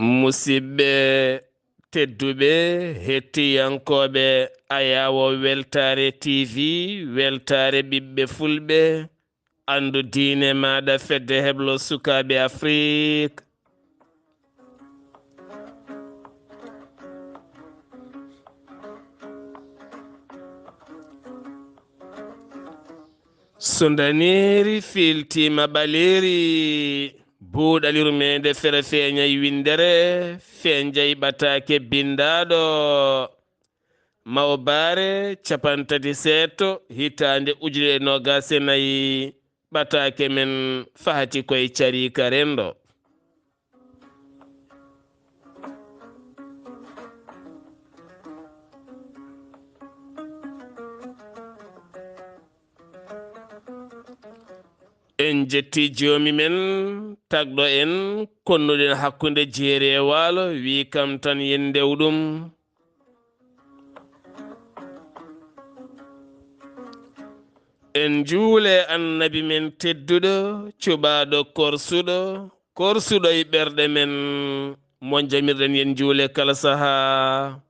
musidɓe tedduɓe hettiyankoɓe Ayawo Weltare TV weltare ɓiɓɓe fulɓe andu diine maɗa fedde heblo sukaɓe Afrique. Sundaniri filtima ɓaleri buuɗaliru mede fere feeñay windere feñjay ɓatake bindaɗo mawbare capantati seeto hitande ujune nogase nayi ɓatake men fahati koye carika rendo. En jetti jomi men tagɗo en konnuɗen hakkunde jeeri e waalo wi kam tan yen ndewɗum. En juule annabi men tedduɗo cuɓaɗo korsuɗo e ɓerɗe men mo jamirɗen yen juule kala saha.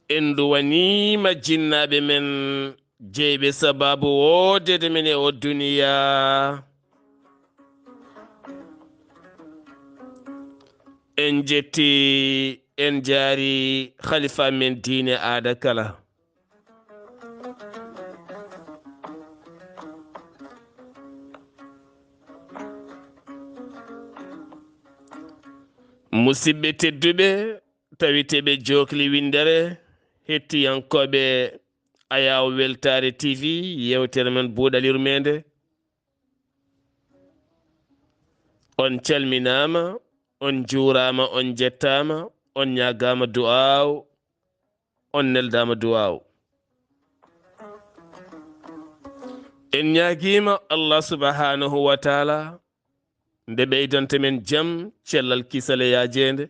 En duwanima jinnaɓe men jeyɓe sababu wodede men e o duniya. En jetti en jaari khalifa men diine aada kala. Musidɓe tedduɓe tawiteɓe jokli windere hettiyankoɓe Ayawo Weltare TV yewtere men buuɗaliru mede. On calminama, on juurama, on jettama, on ñagama du'aw, on neldama du'aw. En ñaguima Allah subhanahu wa ta'ala nde ɓeydanta men jaam cellal kisale yajede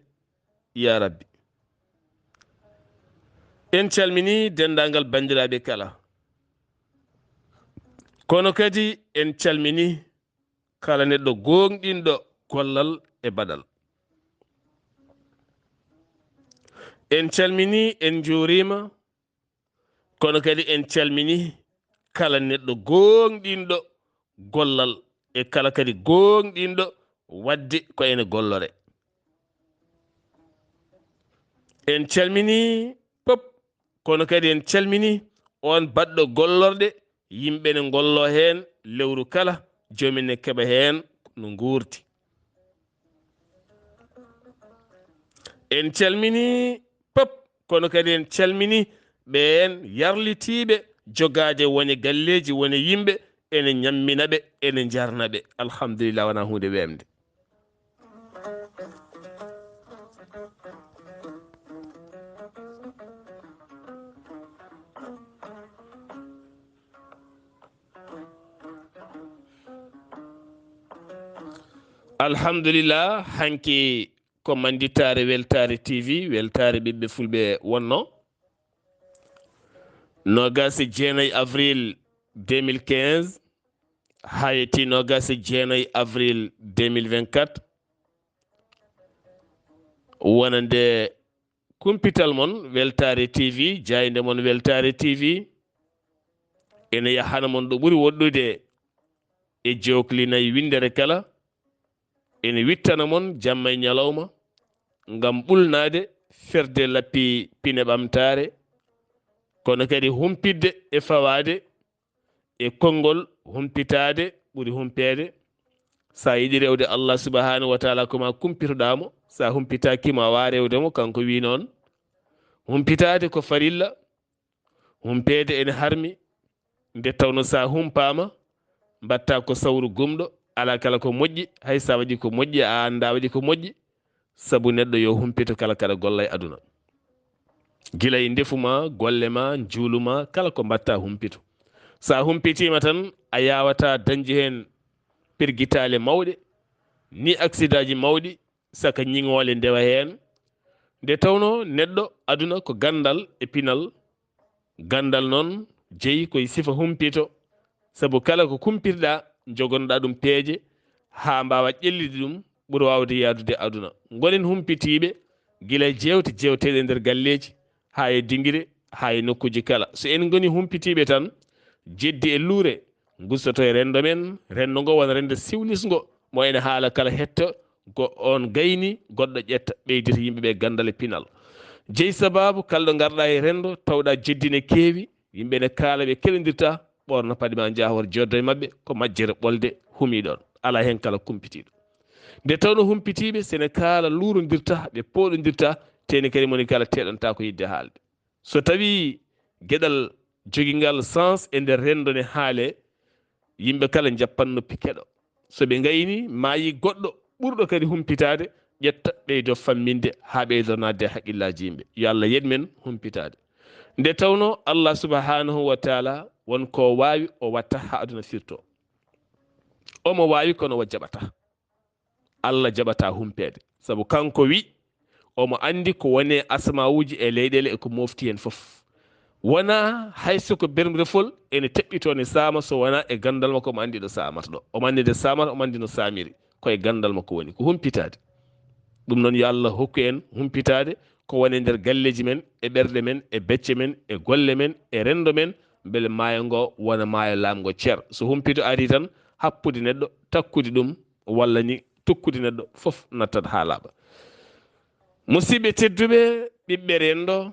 ya rabbi. En calmini dendagal bandiraɓe kala, kono kadi en calmini kala neɗɗo gonɗinɗo gollal e baɗal. En calmini en juurima kono kadi en calmini kala neɗɗo gonɗinɗo gollal e kala kadi gonɗinɗo wadde ko ene gollore. En calmini pop kono kadi en calmini on baɗɗo gollorɗe yimɓe ne gollo hen lewru kala jomin ne keɓa hen no guurti. En calmini pop kono kadi en calmini ɓen yarlitiɓe jogade wone galleji wone yimɓe ene ñamminaɓe ene jarnaɓe. Alhamdulillah, wona hunde wemde. Alhamdulillah, hanki ko manditare Weltare TV weltare ɓiɓɓe fulɓe wonno nogase jeenayi avril 2015 ha yetti nogase jeenayi avril 2024 wonande kumpital mon Weltare TV jayde mon Weltare TV ene yahana mon ɗo ɓuuri woɗɗude e joklinayi windere kala ene wittana mon jamma e ñalawma ngam ɓulnade ferde lappi pine ɓamtare kono kadi humpidde e fawade e konngol humpitade ɓuri humpede. Sa yiɗi rewde Allah subhanahu wa ta'ala koma kumpitoɗamo, sa humpitakimo a wawa rewdemo, kanko wi noon. Humpitade ko farilla, humpede ene harmi nde tawno sa humpama mbatta ko sawru gumɗo ala kala ko moƴƴi, hay sa waɗi ko moƴƴi a anda waɗi ko moƴƴi, sabu neɗɗo yo humpito kala kaɗa golla e aduna. Gila e ndefuma, golle ma, juuluma, kala ko mbatta humpito. Sa humpitima tan a yawata dañde hen pirguitale mawɗe ni accident ji mawɗi saka ñiŋole ndewa hen. Nde tawno neɗɗo aduna ko gandal e pinal. Gandal noon jeeyi koye sifa humpito, sabu kala ko kumpirɗa jogonɗa ɗum peeje ha mbawa ƴellide ɗum ɓuuri wawde yaadude aduna. Gonen humpitiɓe gila jewte jewteɗe nder galleji ha e dinguire ha e nokkuji kala. So en goni humpitiɓe tan jeddi e luure gustoto e rendo men, rendo ngo wona rendo siwlisgo mo ene haala kala hetto go on gayni goɗɗo ƴetta ɓeydita yimɓeɓe gandal e pinal. jeyi sababu kalɗo garɗa e rendo tawɗa jeddine keewi yimɓe ne kaala ɓe keɗodirta ɓorno paɗe ma jahor joddo e mabɓe ko majjere ɓolde humiɗon ala hen kala kumpitiɗo. Nde tawno humpitiɓe sene kaala lurodirta ɓe poɗodirta teni kadi moni kala teɗonta ko yidde haalde. So tawi gueɗal joguingal sens e nder rendo ne haale yimɓe kala jappan noppi keɗo. So ɓe gayni mayi goɗɗo ɓurɗo kadi humpitade ƴetta ɓeydo famminde ha ɓeydo nadde haqqillaji yimɓe. Yo Allah yeɗmen humpitade. Nde tawno Allah subhanahu wa taala wonko wawi o watta ha aduna firto. Omo wawi kono o jaɓata. Allah jaɓata humpede sabu kanko wi omo andi ko woni asmauji e leyɗele e ko mofti hen fof. Wona hayso ko bermrefol ene teɓɓito ne saama so wona e gandal makko omo andi ɗo samata ɗo. Omo andi nde samata omo andi no samiri koye gandal makko woni ko humpitade. Ɗum noon yo Allah hokku en humpitade ko woni nder galleji men e ɓerɗe men e becce men e golle men e rendo men beele maayo ngo wona maayo lamgo ceer. So humpito ari tan happude neɗɗo takkude ɗum walla ni tokkude neɗɗo fof nattat ha laaɓa. Musidɓe tedduɓe ɓiɓɓe rendo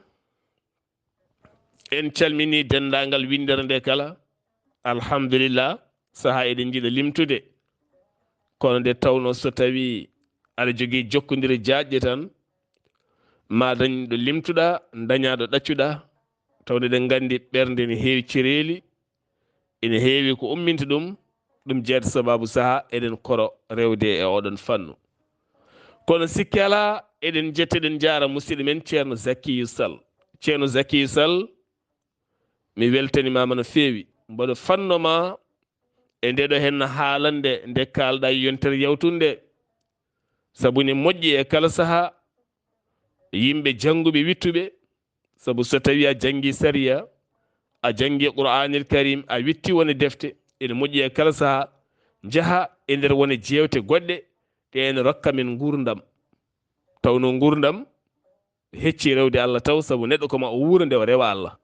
en calmini dendagal windere nde kala. Alhamdulillah saaha eɗen jiiɗa limtude kono nde tawno so tawi aɗa jogui jokkodire jaajƴe tan ma dañ ɗo limtuɗa daña ɗo ɗaccuɗa tawde eɗen gandi ɓernde ne heewi cereeli ene heewi ko umminta ɗum jeeyata sababu saaha eɗen koro rewde e oɗon fannu. Kono sikki ala eɗen jetteɗen jaara musidɗo men ceerno Zakiyu Sall. Ceerno Zakiyu Sall mi weltanimama no feewi mboɗo fannoma e ndeɗo hen haalande nde kalɗa e yontere yawtunde sabu ne moƴƴi e kala saaha yimɓe jannguɓe wittuɓe sabu so tawi a janggi sariya a janggi Qur'anil Karim a witti woni defte ene moƴƴi e kala saaha jaaha e nder woni jewte goɗɗe ɗe ene rokka men gurdam tawno gurdam hecci rewde Allah taw sabu neɗɗo ko ma o wuura nde o rewa Allah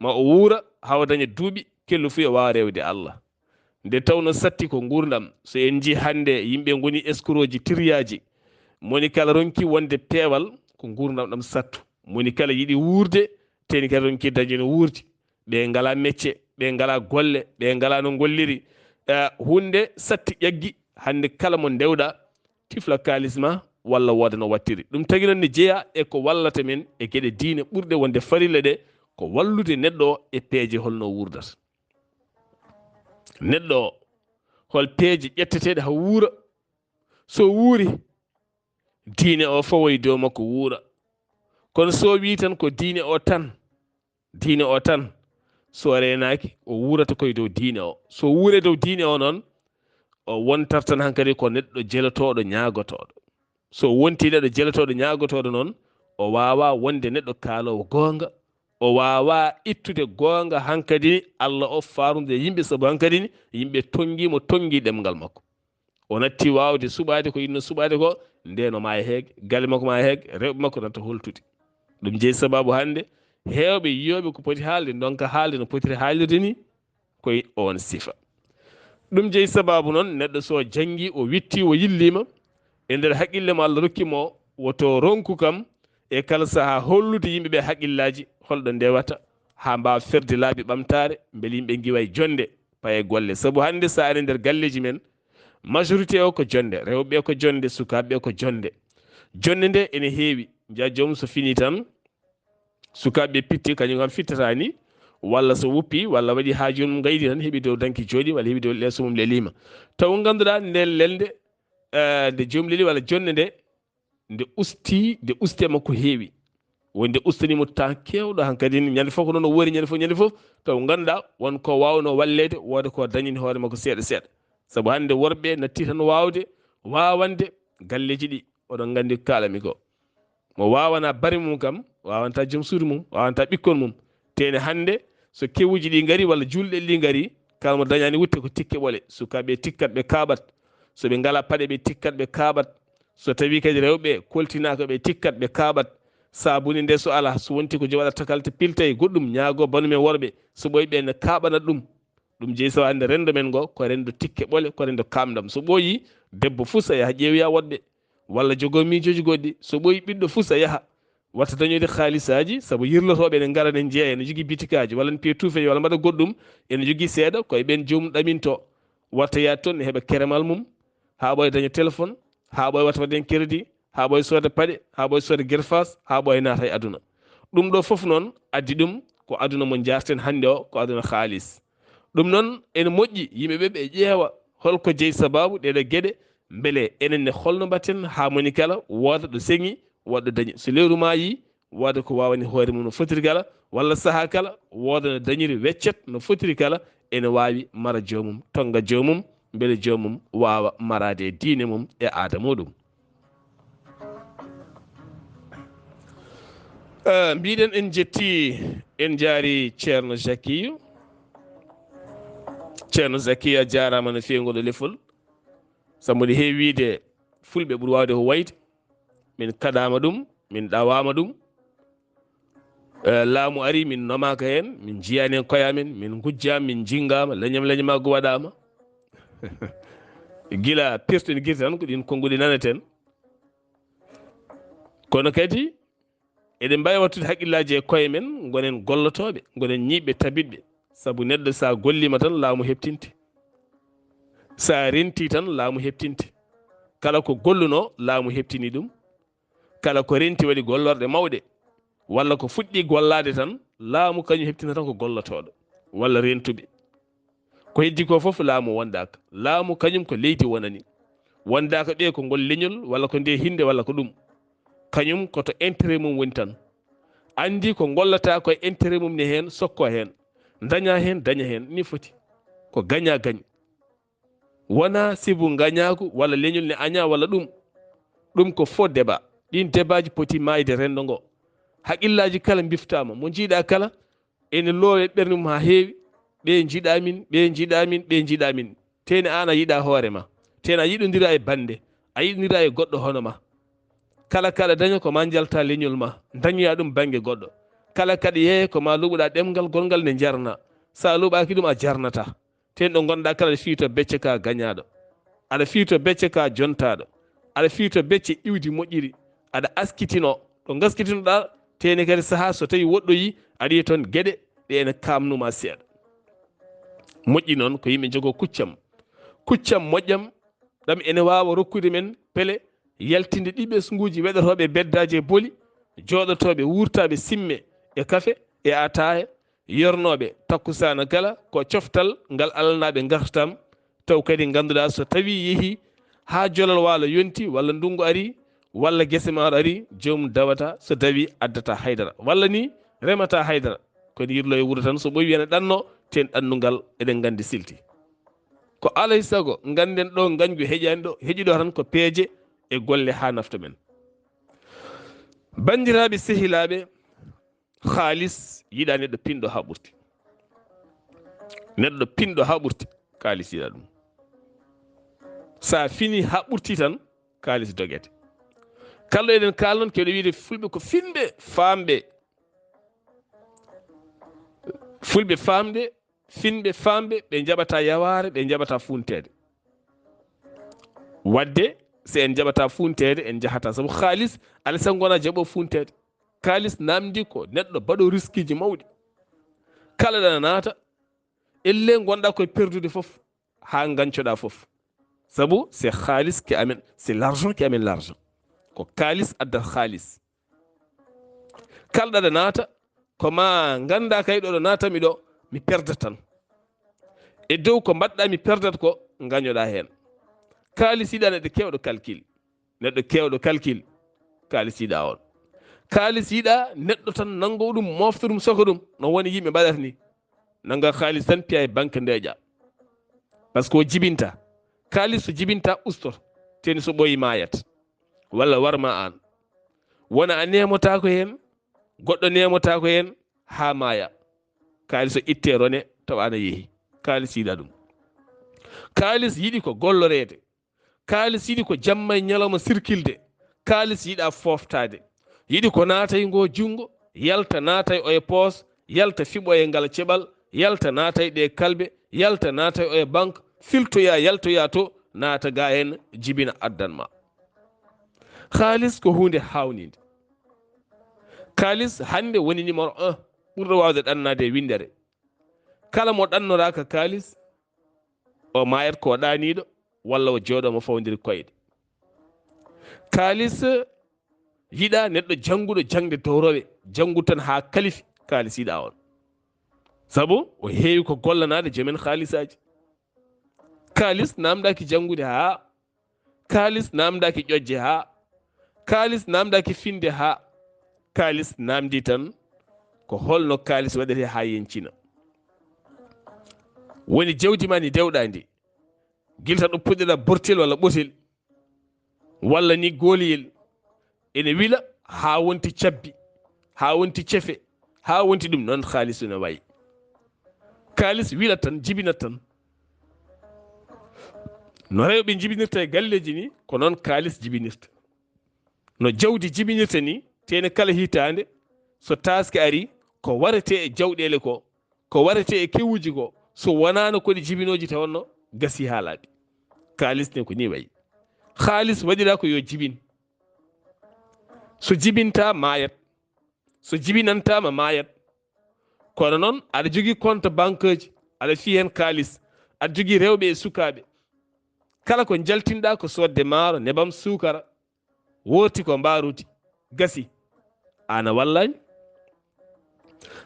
ma o wuura hawa daña duuɓi kello fu o wawa rewde Allah. Nde tawno satti ko gurdam so en ji hande yimɓe goni escroji tiriyaji moni kala ronki wonde peewal ko gurdam ɗam sattu moni kala yiɗi wuurde teni kala ronki dañi no wuurdi ɓe ngala mecce ɓe ngala golle ɓe ngala no golliri hunde satti ƴaggi hande kala mo dewɗa tifla kalisma walla woda no wattiri. Ɗum tagui noon ne jeeya e ko wallata men e gueɗe diine ɓurde wonde farilla ɗe ko wallude neɗɗo o e peeje holno wurdata. Neɗɗo o hol peeje ƴetteteɗe ha wuura so wuuri diine o fawoye dow makko wuura kono so wi tan ko diine o tan so renaki o wuurata koye dow diine o. So wuure dow diine o noon o wontat tan hankkadi ko neɗɗo jelotoɗo ñagotoɗo. So wonti neɗɗo jelotoɗo ñagotoɗo noon o wawa wonde neɗɗo kaalowo goonga o wawa ittude goonga hankkadi Allah o farude yimɓe sabu hankkadi yimɓe tonguimo tongui ɗemgal makko o natti wawde suɓade ko yinno suɓade ko ndeno ma e heege galle makko ma e heege rewɓe makko nanta holtude. Ɗum jeeyi sababu hande hewɓe yiyoɓe ko poti haalde donka haalde no potiri haalirde ni koye on sifa. Ɗum jeeyi sababu noon neɗɗo so janggui o witti o yillima e nder haqqille mo Allah rokkimo woto ronku kam e kala saaha hollude yimɓeɓe haqqillaji holɗo ndewata ha mbawa ferde laabi ɓamtare beele yimɓe giwa jonde paye golle. Sabu hande sa ari nder galleji men majorité o ko jonde rewɓe ko jonde sukaɓe ko jonde nde ene heewi jaa joomum so fini tan sukaɓe pitti kañum kam fittata ni walla so wuppi walla waɗi haaju mum gaydi tan heeɓi dow danki jooɗi walla heeɓi dow leeso mum lelima taw ganduɗa nden lelde nde joomum leeli walla jonde nde uste makko heewi wonde ustanimo temps kewɗo hankkadi ñande fof ko noon o woori ñande fof taw ganduɗa wonko wawno wallede wooda ko dañini hoore makko seeɗa seeɗa sabu hande worɓe natti tan wawande galleji ɗi oɗon gandi kalami ko mo wawana bari mum kam wawanta joom suudu mum wawanta ɓikkon mum tene hande so kewuji ɗi gaari walla julɗe ɗi gaari kala mo dañani wutte ko tikke ɓole sukaɓe tikkat ɓe kaɓat soɓe ngala paɗe ɓe tikkat ɓe kaɓat so tawi kadi rewɓe koltinaka ɓe tikkat ɓe kaɓat sabuni nde so ala so wonti ko waɗata kalte pilta e goɗɗum ñaago banumen worɓe so ɓoyi ɓe ne kaɓanat ɗum jeeyi so ande rendo men go ko rendo tikke ɓole ko rendo kamɗam so ɓooyi debbo fuu so yaha ƴeewoya woɗɓe walla jogo miijoji goɗɗi so ɓooyi ɓiɗɗo fuu so yaha watta dañode haalisaji saabu yirlotoɓe ene gara ne jeeya ene jogui bitikaji walla ne piye tuufeji walla mbaɗa goɗɗum ene jogui seeɗa koye ɓen joomum ɗaminto watta yaade toon ne heeɓa keremal mum ha ɓoya daña téléphone ha ɓoya watta waɗen crédit ha ɓoya sooda paɗe ha ɓoya sooda guerfas ha ɓoya naata e aduna ɗum ɗo foof noon addi ɗum ko aduna mo jarten hannde o ko aduna haalis ɗum noon ene moƴƴi yimɓeɓe ɓe ƴeewa holko jeeyi sababu ɗeɗo gueɗe beele enenne holno mbatten ha moni kala wooda ɗo seŋi woɗɗo dañi so lewru ma yi wooda ko wawani hoore mum no fotiri kala walla saaha kala wooda no dañiri weccet no fotiri kala ene wawi mara joomum tonga joomum beele joomum wawa marade e diine mum e aada muɗum mbiɗen en jetti en jaari ceerno Zakiyu ceerno Zakiyu a jarama no fewi ngol lefol sabu nde heewide fulɓe ɓuuri wawde ko wayde min kaɗama ɗum min ɗawama ɗum laamu ari min nomaka hen min jiyani hen koyamen min gujjama min jinggama leñamago waɗama guila pirtode guirte tan ko ɗin konnguli nanaten kono kadi eɗen mbawi wattude haqqillaji e koye men gonen gollotoɓe gonen ñiɓɓe tabitɓe saabu neɗɗo sa gollima tan laamu heptinte sa renti tan laamu heptinte kala ko golluno laamu heptini ɗum kala ko renti waɗi gollorɗe mawɗe walla ko fuɗɗi gollade tan laamu kañum heptina tan ko gollotoɗo walla rentuɓe ko heddi ko foof laamu wondaka laamu kañum ko leydi wonani wondaka ɓe ko ngol leñol walla ko nde hinde walla ko ɗum kañum koto intérêt mum woni tan andi ko gollata koye intérêt mum ne hen sokko hen daña hen ni foti ko gaña gañ wona sibu gañaku walla leñol ne aña walla ɗum ko faux débat ɗin débat ji poti mayde rendo ngo haqqillaji kala biftama mo jiiɗa kala ene loowe ɓernde mum ha heewi ɓe jiiɗamin ɓe jiiɗamin ɓe jiiɗamin tene an a yiiɗa hoorema tene a yiɗodira e bande a yiɗodira e goɗɗo hono ma kala kaɗa daña ko ma jalta leñol ma dañoya ɗum banggue goɗɗo kala kaɗa yeeya ko ma luɓoɗa ɗemgal gongal ne jarna sa luɓaki ɗum a jarnata ten ɗo gonɗa kala aɗa fiito becce ka gañaɗo aɗa fiito becce ka jontaɗo aɗa fiito becce iwdi moƴƴiri aɗa askitino ɗo gaskitinoɗa tene kadi saaha so tawi woɗɗoyi aɗa yiya toon gueɗe ɗe ene kamnuma seeɗa moƴƴi noon ko yimɓe jogo kuccam moƴƴam ɗam ene wawa rokkude men peele yaltinde ɗiɓe sunguji weɗotoɓe beddaji e booli joɗotoɓe wurtaɓe simme e kafe e ataya yornoɓe takkusana kala ko coftal ngal alanaɓe gartam taw kadi ganduɗa so tawi yeehi ha jolal waalo yonti walla ndungu ari walla guese maɗo ari joomum dawata so dawi addata haydara walla ni remata haydara kodi yirlo e wuuro tan so ɓoyi wiyene ɗanno ten ɗannungal eɗen gandi silti ko alay saago ganden ɗo gañgu heeƴani ɗo heeƴiɗo tan ko peeje e golle ha nafta men bandiraɓe sehilaɓe haalis yiiɗa neɗɗo pinɗo ha ɓurti neɗɗo pinɗo ha ɓurti kaalis yiiɗa ɗum sa fini ha ɓurti tan kaalis dogete kalɗo eɗen kalnon kewɗe wiide fulɓe ko finɓe finɓe famɓe ɓe jaɓata yaware ɓe jaɓata funtede wadde si en jaɓata funtede en jahata saabu haalis alay gona jaaɓo funtede kaalis namdi ko neɗɗo baɗo risque ji mawɗi kala ɗana naata elle gonɗa koye perdude foof ha gancoɗa foof saabu c'est haalis ki amen c'est l'argent qui amène l'argent ko kaalis addata haalis kala ɗaɗa naata koma ganda kay ɗoɗo natami ɗo mi perdat tan e dow ko mbaɗɗa mi perdat ko gañoɗa hen kaalis yiɗa neɗɗo kewɗo calcul kaalis yiɗa on kaalis yiɗa neɗɗo tan nango ɗum mofta ɗum soka ɗum no woni yimɓe mbaɗata ni nanga kaalis tan piya e banque ndeƴa par ce que o jibinta kaalis so jibinta ustoto teni so ɓooyi mayat walla warma an wona a nemotako hen goɗɗo nemotako hen ha maya kaalis o itte rone tawa ana yeehi kaalis yiɗa ɗum. Kaalis yiɗi ko gollorede, kaalis yiɗi ko jamma e ñalawma sirkilde, kaalis yiɗa foftade, yiɗi ko naatay ngo jungo yalta naatay o e poos, yalta fiɓo e ngal ceɓal, yalta naatay ɗe kalbe, yalta naatay o e banque, filtoya yaltoya to naata ga hen jibina addanma. Kaalis ko hunde hawnide. Kaalis hande woni numéro 1 ɓurɗo wawde ɗannade e windere. Kala mo ɗannoraka kaalis o mayat ko ɗaniɗo walla o jooɗomo fawdiri koyɗe. Kaalis yiɗa neɗɗo janguɗo jangde dowrowe, jangu tan ha kalifi, kaalis yiɗa on. Sabu o heewi ko gollanade jomen haalisaji. Kaalis namdaki jangude ha, kaalis namdaki ƴoƴje ha, kaalis namdaki finde ha, kaalis namdi tan ko holno kaalis waɗete ha yencina. Woni jawdi ma ni dewɗa ndi, gilta ɗo puɗɗiɗa bortel walla ɓotel walla ni goliyel, ene wila ha wonti cabbi, ha wonti cefe, ha wonti ɗum. Noon kaalis no wayi. Kaalis wilat tan, jibinat tan. No rewɓe jibinirta e galleji ni ko noon kaalis jibinirta. No jawdi jibinirta ni tene kala hitande so taske ari ko warete e jawɗele ko warete e kewuji ko, so wonano koɗi jibinoji tawanno gasi ha laaɓi. Kaalis ne ko ni wayi. Kaalis waɗira ko yo jibin. So jibinta mayat, so jibinantama mayat. Kono noon aɗa jogui compte banque ji, aɗa fi hen kaalis, aɗa jogui rewɓe e sukaɓe. Kala ko jaltinɗa ko sodde maaro, nebam, sukara, worti ko mbaruti, gasi, an a wallani.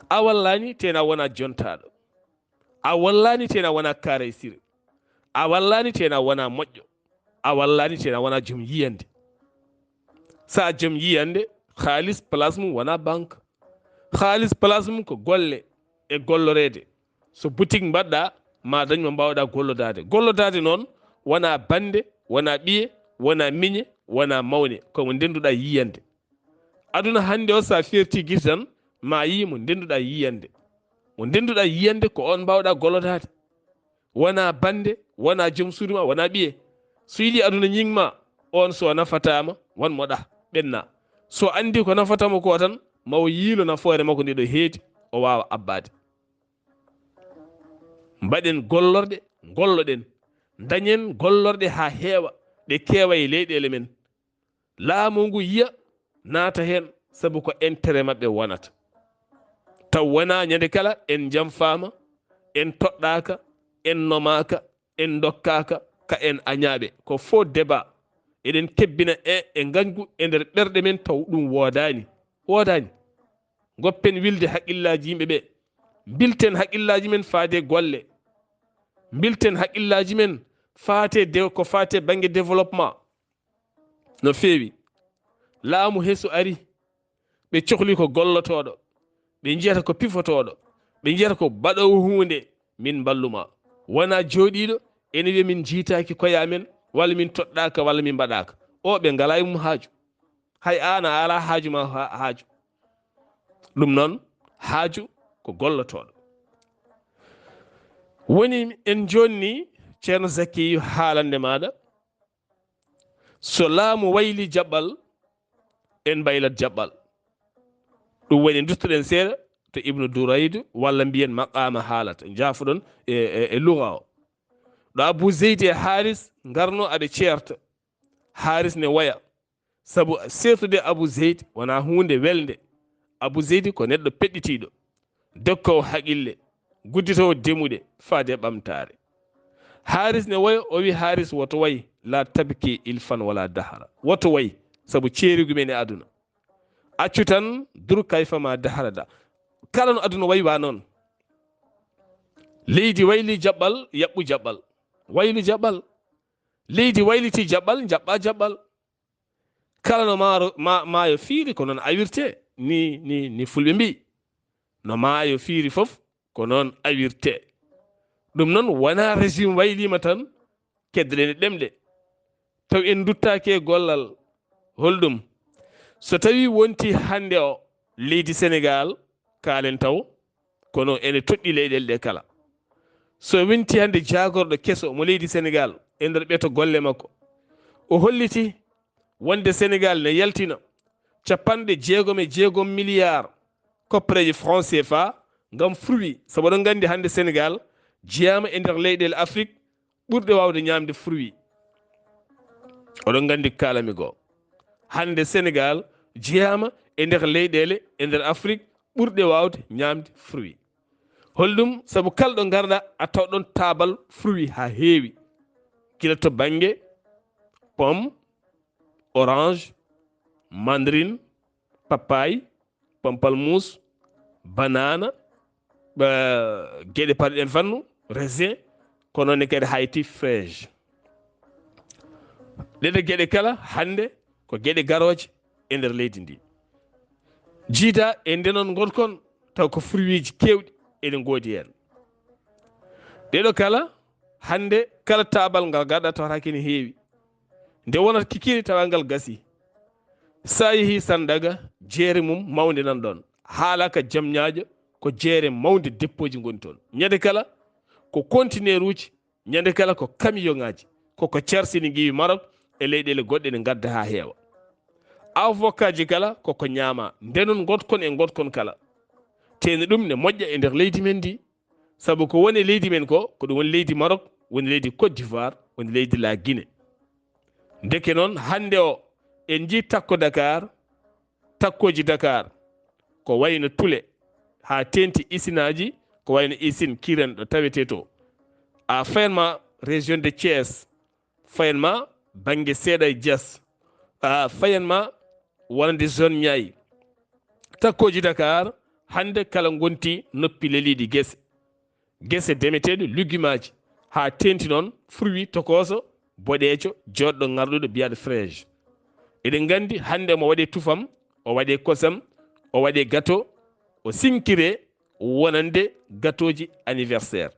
A wallani tena wona jontaɗo, a wallani tena wona karaysire, a wallani tena wona moƴƴo, a wallani tena wona joom yiyande. Sa joom yiyande, kaalis place mum wona banque, kaalis place mum ko golle e gollorede. So boutique mbaɗɗa ma dañ mo mbawɗa gollodade. Gollodade noon wona bande, wona ɓiye, wona miñe, wona mawne, komo ndenduɗa yiyande. Aduna hande o sa ferti guite tan ma yi mo ndenduɗa yiyande. Mo ndenduɗa yiyande ko on mbawɗa gollodade. Wona bande, wona joom suudu ma, wona ɓiye. So yiɗi aduna ñingma on, so nafatama wan moɗa ɓenna. So andi ko nafatamo ko tan mawo yiilo nafoore makko nde ɗo heedi o wawa abbade. Mbaɗen gollorɗe, golloɗen, dañen gollorɗe ha heewa ɗe keewa e leyɗele men. Laamu ngu yiya naata hen sabu ko intérêt mabɓe wonata. Taw wona ñande kala en jamfama, en toɗɗaka, en nomaka, en dokkaka ka en añaɓe. Ko faux débat. Eɗen kebbina e gangu e nder ɓerɗe men taw ɗum wodani. Wodani. Goppen wilde haqqillaji yimɓeɓe. Bilten haqqillaji men faade golle. Bilten haqqillaji men ko fate banggue développement. No feewi. Laamu heso ari, ɓe cohli ko gollotoɗo, ɓe jiyata ko pifotoɗo, ɓe jiyata ko baɗowo hunde, min balluma. Wona jooɗiɗo ene wiya min jiitaki koya men, walla min toɗɗaka, walla min mbaɗaka. O ɓe ngala e mum haaju. Hay an a ala haaju ma haaju. Ɗum noon haaju ko gollotoɗo. Woni en jonni ceerno Zakkiyu haalande maɗa, so laamu wayli jaɓɓal en baylat jaɓɓal. Ɗum woni dustoɗen seeɗa to Ibnu Durayd walla mbiyen maqama haalata jaafuɗon e luga o. Ɗo Abou Zeyd e Haris garno aɓe ceerta. Haris ne waya sabu sertude Abou Zeyd wona hunde welde. Abou Zeyd ko neɗɗo peɗɗitiɗo, dokkowo haqille, gudditowo demuɗe faade ɓamtare. Haris ne waya, o wi Haris woto wayi la tabki ilfan wala dahara. Woto wayi sabu ceerigu men e aduna. Accu tan dur kayfama dahara da. Kala no aduna waywa noon. Leydi wayli jaɓɓal, yaɓɓu jaɓɓal. Waylu jaɓɓal. Leydi wayliti jaɓɓal, jaɓɓa jaɓɓal. Kala no maayo fiiri ko noon awirte ni fulɓe mbi. No maayo fiiri fof ko noon awirte. Ɗum noon wona régime waylima tan keddeɗen e ɗemɗe. Taw en duttake e gollal holɗum. So tawi wonti hande o leydi Sénégal kaalen taw kono ene toɗɗi leyɗele ɗe kala. so winti hande jagorɗo keso mo leydi Sénégal e nder ɓeto golle makko o holliti wonde Sénégal ne yaltina 66 milliards koppareje franc CFA ngam fruit sabu ɗon gandi hande Sénégal jeyama e nder leyɗele Afrique ɓurɗe wawde ñamde fruit oɗon gandi kalami goo hande Sénégal jeyama e nder leyɗele e nder Afrique ɓurɗe wawde ñamde fruit holɗum sabu kalɗo garɗa a taw ɗon tabal fruit ha heewi kila to banggue pomme orange mandarine papaye pamplemousse banana gueɗe parɗen fannu raisin ko noonne kadi hayti fraise ɗeɗe gueɗe kala hande ko gueɗe garoje e nder leydi ndi jiida e ndenon gonkon taw ko fruit ji kewɗi ene goodi hen ɗeɗo kala hande kala tabal ngal gaɗa tawata kene heewi nde wonata kikiri tawa ngal gasi sa yeehi Sandaga jeere mum mawde nan ɗon haalaka Diamniadio ko jeere mawde dépôt goni toon ñande kala ko conteneur uji ñande kala ko camion ngaji koko carsini giwi Maroc e leyɗele goɗɗe ne gadda ha heewa avocat ji kala koko ñaama ndenon gotkon e gotkon kala teni ɗum ne moƴƴa e nder leydi men ndi sabu ko woni leydi men ko ɗum woni leydi Maroc woni leydi Côte d'Ivoire woni leydi la Guinée ndeke noon hande o en jii takko Dakar takkoji Dakar ko wayno tule ha tenti isinaji ko wayno usine Kirène ɗo tawete to a fayanma région de Thiès fayanma banggue seeɗa e Dias a fayanma wonde zone Niayes takkoji Dakar hande kala gonti noppi leliɗi guese demeteɗe lugumaji ha tenti noon fruit tokoso boɗejo joɗɗo ngarɗuɗo biyaɗo fraise eɗen gandi hande mo waɗe tufam o waɗe kosam o waɗe gâteau o sinkire wonande gâteau ji anniversaire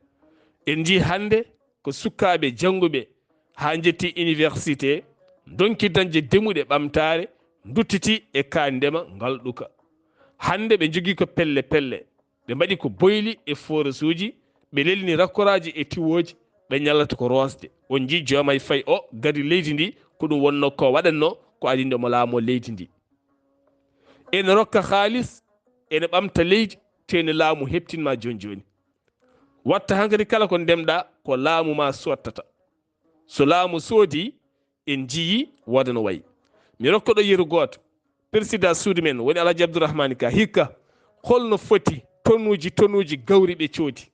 en jii hande ko sukaɓe jangguɓe ha jetti université donki dañde demuɗe ɓamtare duttiti e ka ndema ngalɗuka hande ɓe jogui ko pelle ɓe mbaɗi ko boyli e forage uji ɓe lelni rakkoraji e tiwoji ɓe ñallata ko rosde on jii Diomaye Faye o gadi leydi ndi ko ɗum wonno ko waɗanno ko adinde mo laamo leydi ndi ene rokka haalis ene ɓamta leydi teni laamu heptinma joni watta hankadi kala ko ndemɗa ko laamu ma sottata so laamu soodi en jii woda no wayi mi rokka ɗo yeru goto président suudu men woni Alhaji Abdourahmane Ka hikka holno foti tonnuji gawri ɓe coodi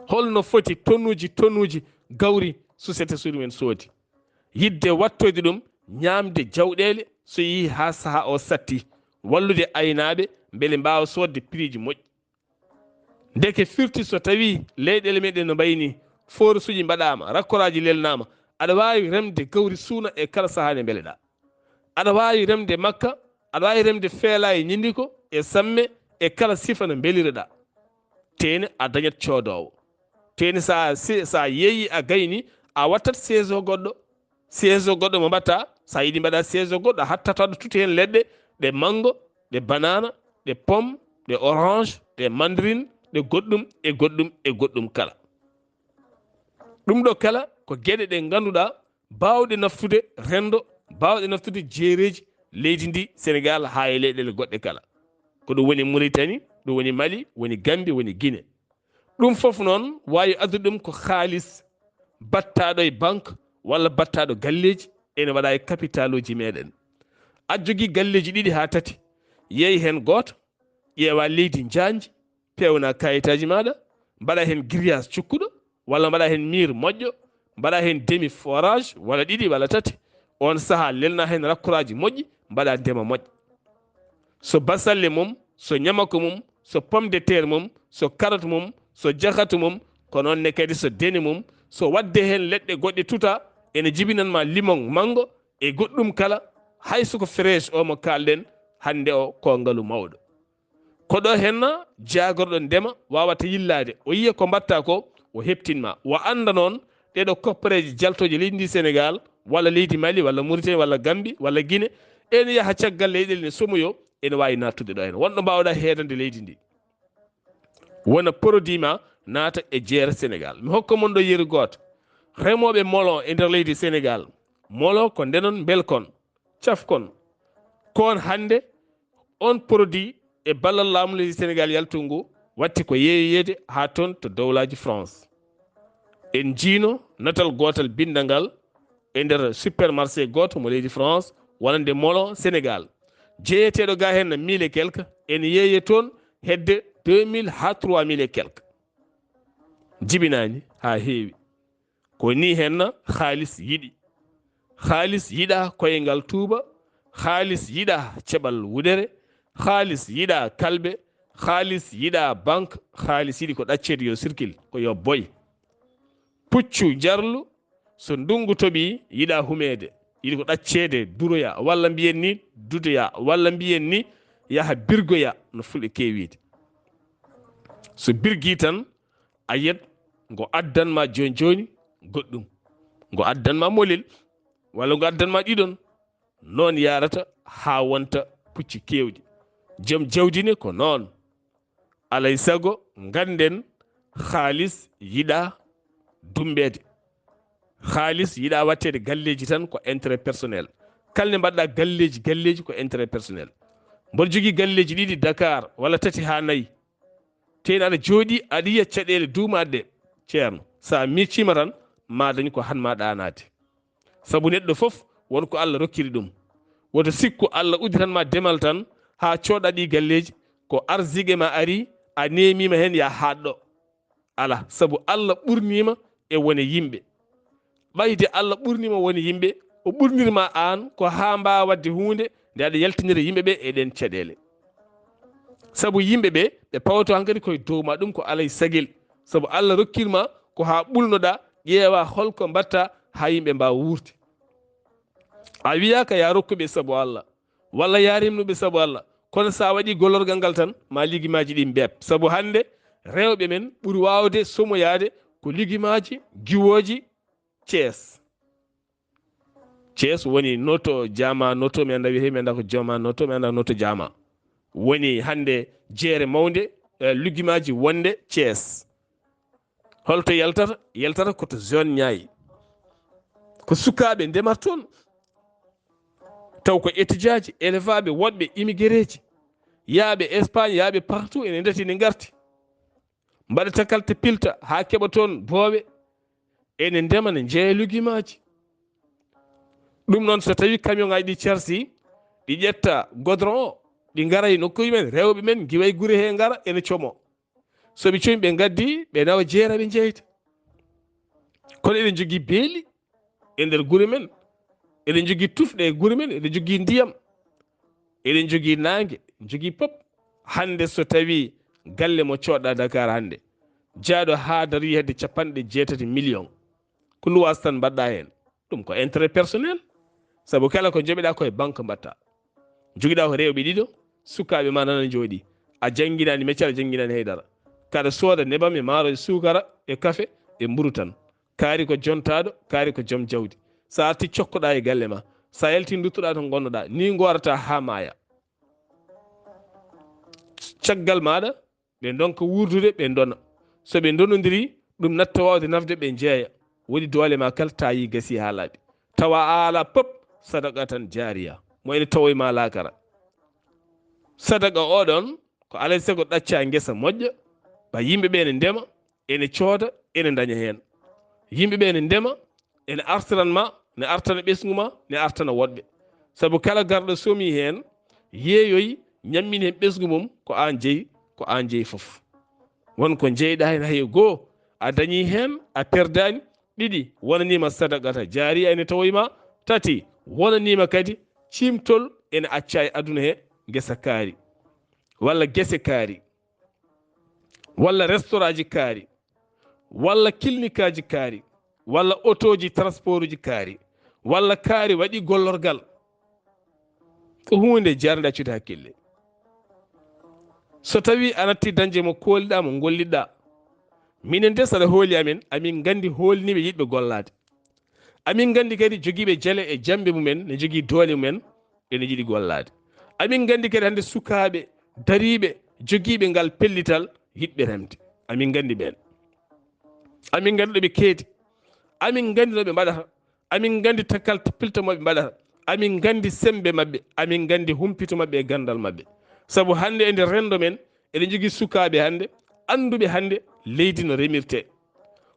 holno foti tonnuji gawri société suudu men soodi yidde wattoyde ɗum ñamde jawɗele so yeehi ha saaha o satti wallude aynaɓe beele mbawa sodde prix ji moƴƴi ndeke firti so tawi leyɗele meɗen no mbayni forage uji mbaɗama rakkoraji lelnama aɗa wawi remde gawri suuna e kala saaha nde beeleɗa aɗa wawi remde makka aɗa wawi remde feela e ñindiko e samme e kala sifa no beelireɗa teni a dañat codowo teni sa yeeyi a gayni a wattat saison goɗɗo mo mbatta sa yiiɗi mbaɗa saison goɗɗo a hattata ɗo tuti hen leɗɗe ɗe mango ɗe banana ɗe pomme ɗe orange ɗe mandarine ɗe goɗɗum kala ɗum ɗo kala ko gueɗe ɗe ganduɗa bawɗe naftude rendo bawɗe naftude jeereji leydi ndi Sénégal ha e leyɗele goɗɗe kala ko ɗum woni Mauritanie ɗum woni Mali woni Gambie woni Guinée ɗum foof noon wawi addude ɗum ko haalis battaɗo e banque walla battaɗo galleji ene waɗa e capital uji meɗen aɗa jogui galleji ɗiɗi ha tati yeeyi hen goto ƴeewa leydi janji pewna kayitaji maɗa mbaɗa hen grillage cukkuɗo walla mbaɗa hen mur moƴƴo mbaɗa hen demi forage walla ɗiɗi walla tati on saaha lelna hen rakkoraji moƴƴi mbaɗa ndema moƴƴa so basalle mum so ñamako mum so pomme de terre mum so carotte mum so jahatu mum ko noonne kadi so dene mum so wadde hen leɗɗe goɗɗe tuta ene jibinanma limon mango e goɗɗum kala haysoko fraise o mo kalɗen hande o ko ngaalu mawɗo koɗo henna jagorɗo ndema wawata yillade o yiya ko mbatta ko o heptinma o anda noon ɗeɗo koppareje jaltoje leydi ndi Sénégal walla leydi Mali walla Mauritanie walla Gambie walla Guinée ene yaaha caggal leyɗele ne somoyo ene wawi nattude ɗo hen wonɗo mbawɗa heedande leydi ndi wona produit ma naata e jeere Sénégal mi hokka mon ɗo yeru gooto remoɓe molon e nder leydi Sénégal molo ko ndenon belkon cafkon kon hande on produit e ballal laamu leydi Sénégal yaltu ngu watti ko yeeyede ha toon to dowlaji France en jiino natal gotal bindangal e nder supermarché goto mo leydi France wonande molon Sénégal jeeyeteɗo ga hen no 1000 et quelque en yeeye toon hedde 2000 ha 3000 et quelque jibinani ha heewi ko ni henna haalis yiɗi haalis yiɗa koyngal tuuba haalis yiɗa ceɓal wudere haalis yiɗa kalbe haalis yiɗa banque haalis yiɗi ko ɗaccede yo circule ko yo boy puccu jarlu so ndungu toɓi yiɗa humede yiɗi ko ɗaccede duroya walla mbiyen ni dudoya walla mbiyen ni yaha birgoya no fulɓe kewiide so birgi tan a yiyat ngo addanma joni joni goɗɗum ngo addanma molel walla ngo addanma ɗiɗon noon yarata ha wonta pucci kewɗi joom jawdine ko noon alay sago ganden haalis yiɗa dumbede haalis yiɗa wattede galleji tan ko intérêt personnel kalne mbaɗɗa galleji ko intérêt personnel mboɗo jogui galleji ɗiɗi Dakar walla tati ha nayyi teni aɗa jooɗi aɗa yiya caɗele duumaɗe ceerno sa miccima tan ma dañi ko hanma ɗanade saabu neɗɗo foof wonko Allah rokkiri ɗum woto sikku Allah udditanma demal tan ha coɗa ɗi galleji ko arsigue ma ari a nemima hen ya haɗɗo ala saabu Allah ɓurnima e wone yimɓe ɓayde Allah ɓurnima woni yimɓe o ɓurnirma an ko ha mbawa wadde hunde nde aɗa yaltinira yimɓeɓe e ɗen caɗele saabu yimɓeɓe ɓe pawato hankkadi koye dowma ɗum ko alay saguel saabu Allah rokkirma ko ha ɓulnoɗa ƴeewa holko mbatta ha yimɓe mbawa wuurde a wiyaka ya rokkuɓe saabu Allah walla ya remnuɓe saabu Allah kono sa waɗi gollorgal ngal tan ma ligimaji ɗi beep saabu hande rewɓe men ɓuuri wawde somoyade ko ligimaji giwoji Thiès woni noto jama noto mi anda wiye mi anda ko jama noto mi anda noto jama woni hande jeere mawde ligimaji wonde Thiès holto yaltata koto zone Niayes ko sukaɓe ndemar toon taw ko étudiaji élevaɓe woɗɓe immigré yaaɓe Espagne yaaɓe partout ene ndati ne garti mbaɗa takalte pilta ha keɓa toon booɓe ene ndema ne jeeya ligimaji ɗum noon so tawi camion ngaji ɗi carsi ɗi ƴetta godron o ɗi gara e nokkuji men rewɓe men giwa e guure he gara ene como soɓe comi ɓe gaddi ɓe nawa jeera ɓe jeyta kono eɗen jogui beeli e nder guure men eɗen jogui tufɗe e guure men eɗen jogui ndiyam eɗen jogui nangue jogui pop hande so tawi galle mo coɗɗa Dakar hande jaaɗo ha dari hedde 80 millions ko luwas tan mbaɗɗa hen ɗum ko intérêt personnel saabu kala ko joɓeɗa koye banque mbatta joguiɗa ko rewɓe ɗiɗo sukaɓe ma nana jooɗi a jangguinani métier a jangguinani haydara kaɗa sooda nebam e maaro e sukara e café e mburu tan kaari ko jontaɗo kaari ko joom jawdi sa arti cokkoɗa e galle ma sa yalti duttoɗa to gonnoɗa ni gorata ha maaya caggal maɗa ɓe donka wurdude ɓe dona so ɓe donodiri ɗum natta wawde nafde ɓe jeeya woni doole ma kala tayi gasi ha laaɓi tawa ala pop sadaka tan jariya mo ene tawoy ma lakara sadaka oɗon ko alay sago ɗacca guesa moƴƴa ba yimɓeɓe ene ndema ene cooda ene daña hen yimɓeɓe ene ndema ene artiranma ne artana ɓesgu ma ne artana woɗɓe saabu kala garɗo somi hen yeeyoyi ñammini hen ɓesgu mum ko an jeeyi foof wonko jeyɗa hen hay goho a dañi hen a perdani ɗiɗi wonanima sadakata jaariya ene tawoyma tati wonanima kadi cimtol ene acca e aduna he guesa kaari walla guese kaari walla restaurant ji kaari walla clinique aji kaari walla auto ji transport uji kaari walla kaari waɗi gollorgal ko hunde jarde accude hakkille so tawi a natti dañde mo kolɗa mo golliɗɗa minen de saɗa hooli amin gandi holniɓe yiɗɓe gollade amin gandi kadi joguiɓe jaale e jambe mumen ne jogui doole mumen ene jiiɗi gollade amin gandi kadi hande sukaɓe dariɓe joguiɓe ngal pellital yiɗɓe remde amin gandi ɓen amin gandi ɗo ɓe keedi, amin gandi no ɓe mbaɗata, amin gandi takkal pilta mo ɓe mbaɗata, amin gandi sembe maɓɓe, amin gandi humpito maɓɓe e gandal maɓɓe. Sabu hande e nder rendo men eɗen jogii sukaɓe hande anduɓe hande leydi no remirte,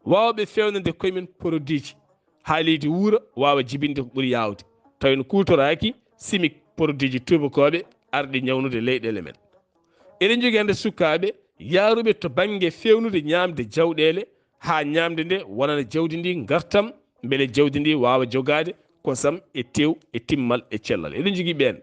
wawɓe fewnande koyemen produit ji ha leydi wuura wawa jibinde ko ɓuuri yawde, taw en kutoraki chimique produit ji tubakoɓe arɗi ñawnude leyɗele men. eɗen jogii hande sukaɓe yaaruɓe to banggue fewnude ñamde jawɗele ha ñamde nde wonana jawdi ndi gartam, beele jawdi ndi wawa jogade kosam e tew e timmal e cellal. eɗen jogii ɓen.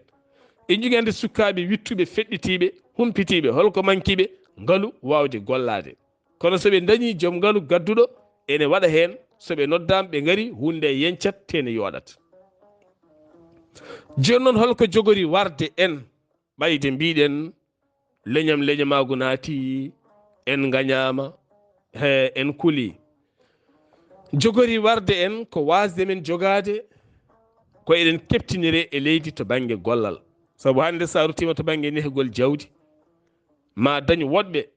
eɗen jogii hande sukaɓe wittuɓe feɗɗitiɓe humpitiɓe holko mankiɓe ngaalu wawde gollade, kono soɓe dañi joom ngaalu gadduɗo ene waɗa hen, soɓe noddama ɓe gaari hunde yencat tene yoɗat. joni noon holko jogori warde en ɓayde mbiɗen leñamagu naati, en gañama, en kuuli. jogori warde en ko wasde men jogade ko eɗen keptinire e leydi to banggue gollal. Sabu hande sa rutima to banggue nehgol jawdi ma dañ woɗɓe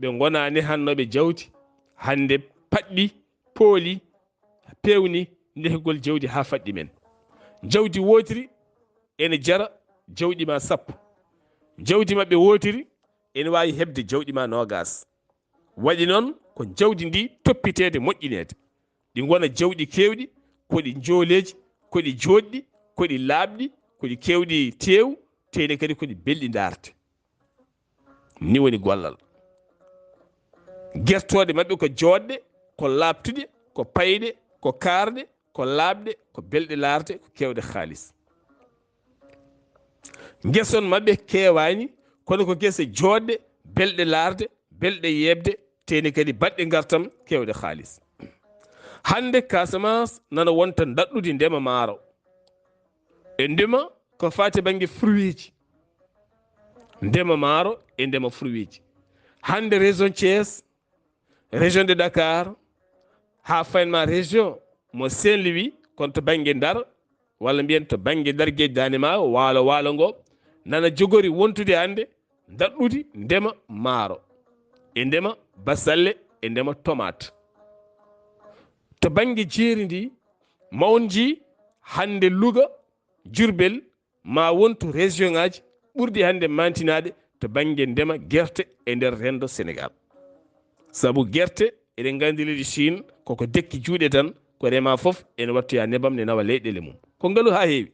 ɓe gona nehannoɓe jawdi hande paɗɗi pooli pewni nehgol jawdi ha faɗɗi men. jawdi wotiri ene jara jawɗi ma 10, jawdi mabɓe wotiri ene wawi hebde jawɗi ma 20. waɗi noon ko jawdi ndi toppitede moƴƴinede, ɗi gona jawɗi kewɗi, koɗi jooleji, koɗi joɗɗi, koɗi laaɓɗi, koɗi kewɗi tew, tene kadi koɗi belɗi darde. ni woni gollal. guertoɗe mabɓe ko joɗɗe, ko labtude, ko payɗe, ko karɗe, ko laaɓɗe, ko belɗe laarde, ko kewɗe haalis. gueson mabɓe kewani kono ko guese joɗɗe, belɗe laarde, belɗe yebde, teni kadi baɗɗe gartam, kewɗe haalis. hande Casamance nana wonta daɗɗude ndema maaro e ndema ko fati banggue fruit ji, ndema maaro e ndema fruit ji. hande région Thiès, région de Dakar, ha faynma région mo Saint-Louis, kono to banggue Ndar walla mbiyen to banggue Dargueji Dande Maayo, waalo ngo nana jogori wontude hande daɗɗude ndema maaro e ndema basalle e ndema tomate. to banggue jeeri ndi mawnji hande Louga, Diourbel ma wontu région ngaji ɓurɗi hande mantinade to banggue ndema guerte e nder rendo Sénégal. sabu guerte eɗen gandi leydi Chine koko dekki juuɗe tan, ko rema foof ene wattoya nebam ne nawa leyɗele mum, ko ngaalu ha heewi.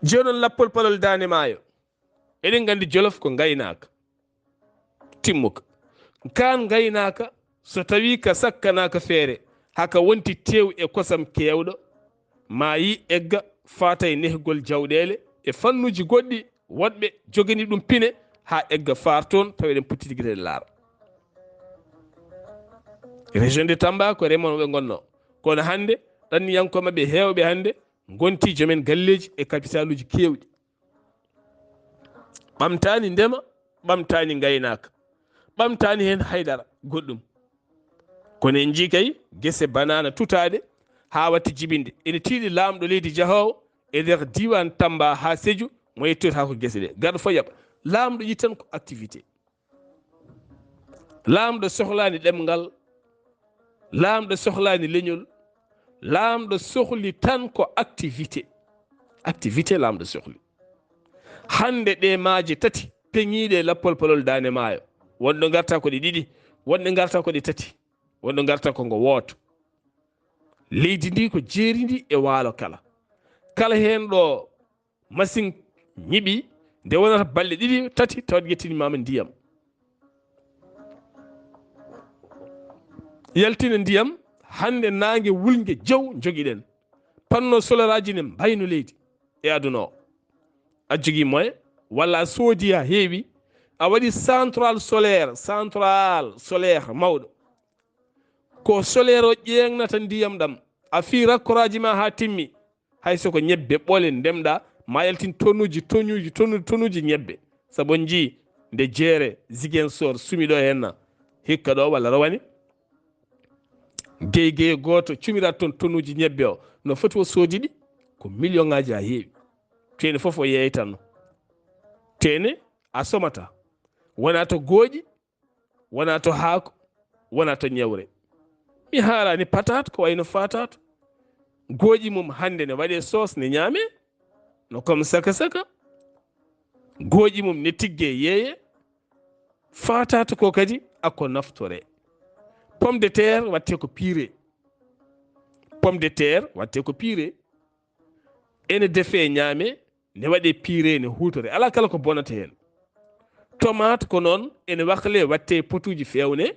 joni noon lappol palol Dande Maayo eɗen gandi Jolof ko gaynaka timmuka, kan gaynaka so tawi ka sakkanaka feere haka wonti tew e kosam kewɗo ma yi egga fata e nehgol jawɗele e fannuji goɗɗi woɗɓe jogani ɗum pine ha egga far toon taw eɗen putti tiguirede laara. région de Tamba ko remoɓe gonno, kono hande ɗanniyanko mabɓe hewɓe hande gonti joomen galleji e capital uji kewɗi. ɓamtani ndema, ɓamtani gaynaka, ɓamtani hen haydara goɗɗum, kono en jii kay guese banana tutaɗe ha watta jibinde. ene tiiɗi lamɗo leydi Diahowo e nder diwan Tamba ha Sédhiou mo yettoyta ko guese ɗe garɗo fo yaɓa. lamɗo yi tan ko activité, lamɗo sohlani ɗemgal, lamɗo sohlani leñol, lamɗo sohli tan ko activité. activité lamɗo sohli. hande ɗe maaje tati peñiɗe lappol palol Dande Maayo, wonɗo garta ko ɗe ɗiɗi, wonɗe garta ko ɗe tati, wonɗo garta ko ngo wooto. leydi ndi ko jeeri ndi e waalo kala hen ɗo machine ñiɓi nde wonata balɗe ɗiɗi tati tawat yettinimama ndiyam. yaltina ndiyam hande nangue wulgue jaw joguiɗen, panno solaire aji ne mbayno leydi e aduna o. a jogui moyen walla a soodi ha heewi a waɗi central solaire mawɗo, ko solaire o ƴeegnata ndiyam ɗam, a fi rakkoraji ma ha timmi, hay soko ñebbe ɓole ndemɗa ma yaltin tonnuji ñebbe. saabu on jii nde jeere Ziguinchor sumiɗo henna hikka ɗo walla rawane gueye goto cumirat toon tonnuji ñebbe o no foti o soodi ɗi ko million ngaji ha heewi. tene foof o yeytanno, tene a somata, wona to gooƴi, wona to haako, wona to ñewre mi haalani patate ko wayno fatate gooƴi mum hande ne waɗe sauce ne ñaame no comme saka saka gooƴi mum ne tigge yeeye fatate ko kadi akko naftore pomme de terre watte ko purée pomme de terre watte ko purée ene defe ñaame ne waɗe purée ne hutore ala kala ko bonata hen tomate ko noon ene wakle watte potuji fewne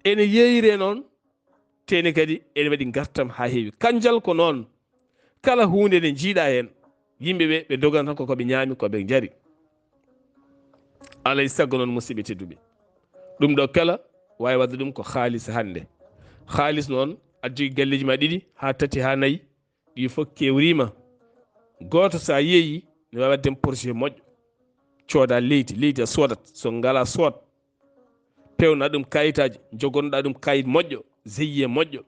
ene yeeyire noon tene kadi ene waɗi gartam ha heewi kanjal ko noon kala hunde nde jiiɗa hen yimɓeɓe ɓe dogan tan koɓe ñaami koɓe jari alay sago noon musidɓe tedduɓe ɗum ɗo kala wawi wadde ɗum ko haalis hande haalis noon aɗa jogui galleji ma ɗiɗi ha tati ha nayyi ɗi fof kewrima goto sa yeeyi ne wawi wadden projet moƴƴo cooda leydi a soodat so ngala sood pewna ɗum kayitaji jogonɗa ɗum kayit moƴƴo GIE moƴƴo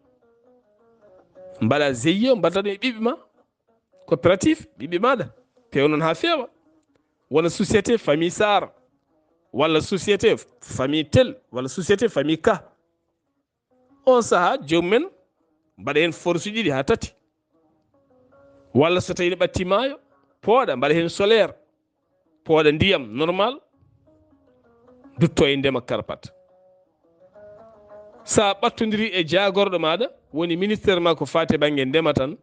mbaɗa GIE mbaɗa ɗum e ɓiɓɓe ma coopérative ɓiɓɓe maɗa pewnon ha feewa wona société famille sar walla société famille tel walla société famille ka on saaha jomumen mbaɗa hen force ɗiɗi ha tati walla so tawi ne ɓatti maayo pooɗa mbaɗa hen solaire pooɗa ndiyam normal dutto e ndema karpat sa ɓattodiri e jagorɗo maɗa woni ministére ma ko fate banggue ndema tan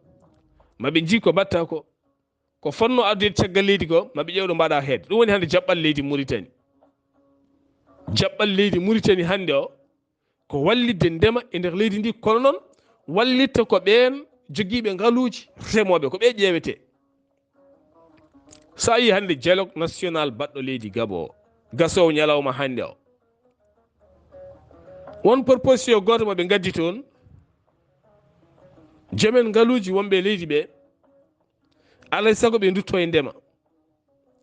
maɓe jii ko batta ko fonno addude caggal leydi ko maɓe ƴeew ɗo mbaɗa heede ɗum woni hande jaɓɓal leydi Mauritanie jaɓɓal leydi Mauritanie hande o ko wallidde ndema e nder leydi ndi kono noon wallitta ko ɓen joguiɓe ngaaluji remoɓe ko ɓe ƴeewete sa yi hande dialogue national baɗɗo leydi Gabon gasowo ñalawma hande o won proposition goto moɓe gaddi toon joomen ngaaluji wonɓe leydi ɓe alay saago ɓe dutto e ndema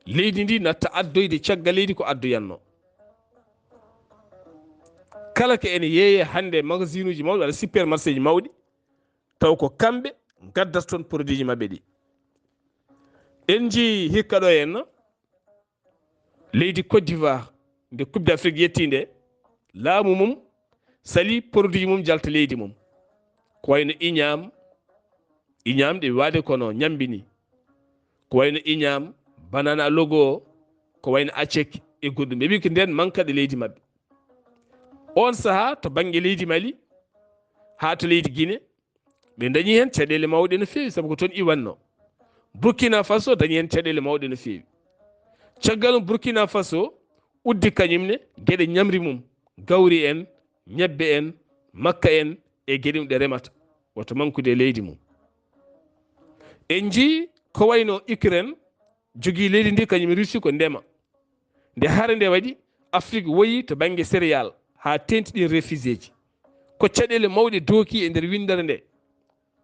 leydi ndi natta addoyde caggal leydi ko addoyanno kala ko ene yeeye hande magasin uji mawɗi walla supermarché ji mawɗi taw ko kamɓe gaddata toon produit ji mabɓe ɗi en jii hikka ɗo henna leydi Côte d'Ivoire nde coupe d'Afrique yetti nde laamu mum sali produit mum jalta leydi mum ko wayno iñam ɗe waade kono ñambini ko wayno iñam banana logo ko wayno acek e goɗɗum ɓe wi ko nden mankaɗe leydi mabɓe on saaha to banggue leydi Mali ha to leydi Guinée ɓe dañi hen caɗele mawɗe no feewi saabu ko toon iwanno Burkina Faso dañi hen caɗele mawɗe no feewi caggal Burkina Faso uddi kañumne gueɗe ñamri mum gawri en ñebbe en makka en e gueɗe ɗe remata woto mankude e leydi mum en jii ko wayno Ukraine jogui leydi ndi kañum Russie ko ndema nde hare nde waɗi Afrique woyi to banggue céréal ha tentiɗi réfugié ji ko caɗele mawɗe dooki e nder windere nde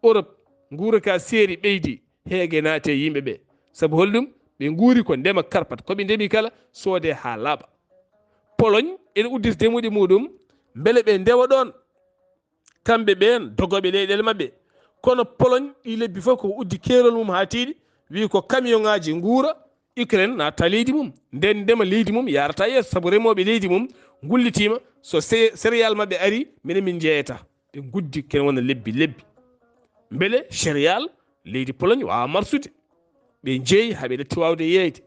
Europe guura ka seeri ɓeydi heege naate yimɓe ɓe saabu holɗum ɓe guuri ko ndema karpat koɓe ndemi kala soode ha laaɓa Pologne ene uddita ndemuɗe muɗum beele ɓe ndewa ɗon kamɓe ɓen dogoɓe leyɗele mabɓe kono Pologne ɗi lebbi fof ko uddi keerol mum ha tiiɗi wi ko camion ngaji guura Ukraine natta leydi mum nden ndema leydi mum yarata yeeso saabu remoɓe leydi mum gullitima so céréal mabɓe ari minen min jeeyata ɓe guddi kene wona lebbi beele céréal leydi Pologne wawa marsude ɓe jeeyi haaɓe ɗetti wawde yeeyde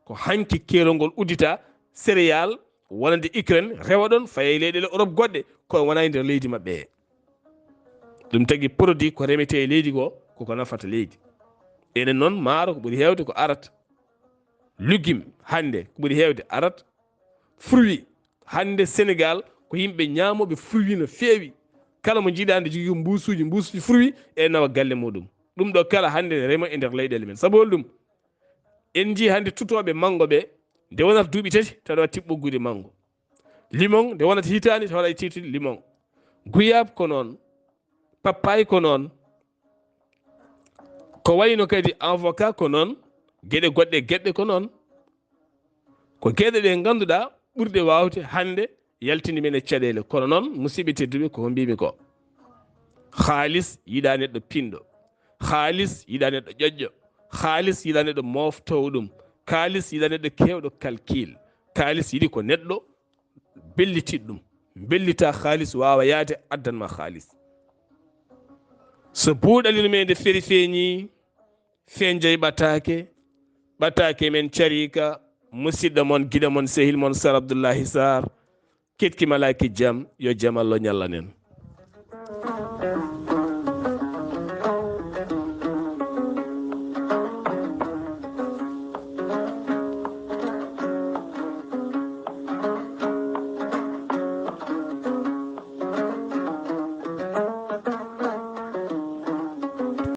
ko hanki keerol ngol uddita céréal wonande Ukraine rewa ɗon faye leyɗele Europe goɗɗe koye wona e nder leydi mabɓe he ɗum tagui produit ko remete e leydi koko nafata leydi enen noon maaro ko ɓuuri hewde ko arata légume hande ko ɓuuri hewde arata fruit hande Sénégal ko yimɓe ñaamoɓe fruit no feewi kala mo jiiɗa nde jogui mbusuji fruit e nawa galle muɗum ɗum ɗo kala hande ne rema e nder leyɗele men saabu holɗum en jii hande tutoɓe mango ɓe nde wonata duuɓi tati tawa watti ɓoggude mango limon nde wonata hitande tawa titude limon guyab ko noon papaye ko noon ko wayno kadi avocat ko noon gueɗe goɗɗe ko noon ko gueɗe ɗe ganduɗa ɓurde wawde hande yaltini men e caɗele kono noon musidɓe tedduɓe ko mbimi ko haalis yiɗa neɗɗo pinɗo haalis yiɗa neɗɗo ƴoƴƴo haalis yiɗa neɗɗo moftowo ɗum haalis yiɗa neɗɗo kewɗo calcul haalis yiɗi ko neɗɗo bellitiɗo ɗum bellita halis wawa yaade addanma halis so buuɗalino men nde feri feeñi feñjoy ɓatake men carika musidɗo mon guiɗo mon sehil mon Sar Abdoullahi Sarr ketki malaki jaam yo jaam Allah ñallanen